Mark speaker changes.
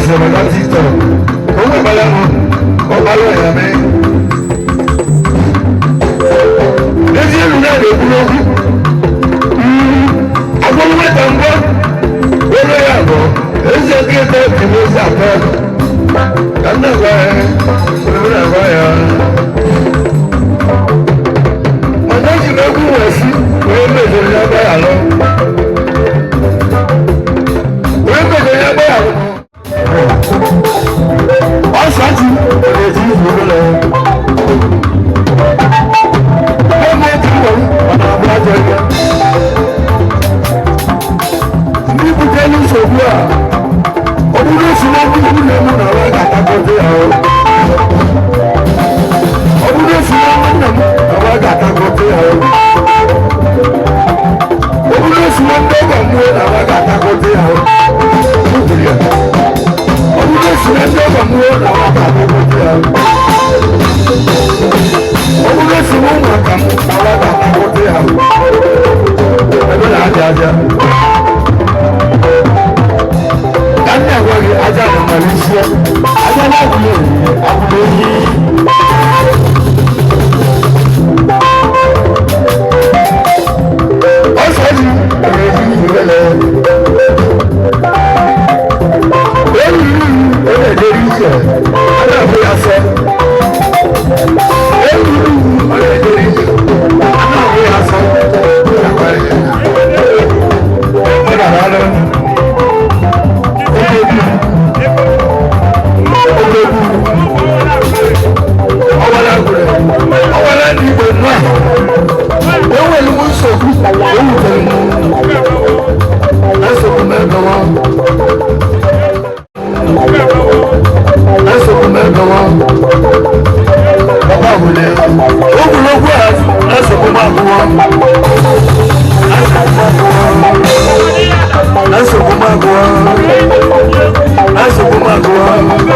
Speaker 1: sọ̀rọ̀ láti tọ̀ owó ìbálẹ̀mú ọ̀bálẹ̀ ẹ̀mí. lẹ́sí ìlú náà lè kúrò kú agbóhùn mẹ́ta ń bọ́ wọlé yàgò èsì ẹ̀kẹ́tẹ̀ ìwé sàpẹ́ kánàgbà ẹ̀ olùdàgbà yà. ọ̀dọ́ sì ló kú wẹ̀ sí wọ́n mẹ́tò ní agbára lọ. wọ́n mẹ́tò ní agbára lọ. ọ̀sán ti ọ̀dẹ̀ tí ìfowó lọ. wọ́n mọ̀ tí wọ́n ọ̀nà àbúrò àjọ ẹgbẹ́. ní bùkẹ́lì ṣòwò à ọ̀bùrọ̀ ìṣúná bí ìlú lè mú náà wọ́n kàtà kọ́tẹ́ àwọn. ọ̀bùrọ̀ ìṣúná bí ìlú lè mú náà wọ́n kàtà kọ́tẹ́ àwọn. ọ̀bùrọ̀ ìṣúná bí ìlú lè mú náà wọ́n kàtà kọ́tẹ́ àwọn. ọ̀bùrọ̀ ìṣúná bí ìlú lè mú náà wọ́n kàtà kọ́tẹ́ àwọn. ọ̀bùrọ̀ ìṣúná bí ìlú lè mú náà wọ́n kàtà kọ́tẹ́ àwọn. ẹgbẹ́ náà di ajá. Kani awari aja na Malaysia, aja na abúlé yìí. Ọ̀sán yìí ọ̀rẹ́ yìí ìrẹ̀lẹ̀. Èyí yìí ọ̀rẹ́ ìdérí ìṣẹ̀, aláàbò yasọ. Èyí yìí ọ̀rẹ́ ìdérí ìṣẹ̀, aláàbò yasọ. Ọ̀rẹ́ àlọ́ ni. ọwọ́lá ní ìgbò náà wọ́n wẹ̀ ní wọ́n sọ̀kú wọ́n wù tẹ̀lé mú lásìkò mẹ́gbẹ̀ wọn lásìkò mẹ́gbẹ̀ wọn bàbá àwùlẹ̀ ogunlógún ẹ̀ lásìkò máa bú wọn lásìkò máa bú wọn lásìkò máa bú wọn lásìkò máa bú wọn.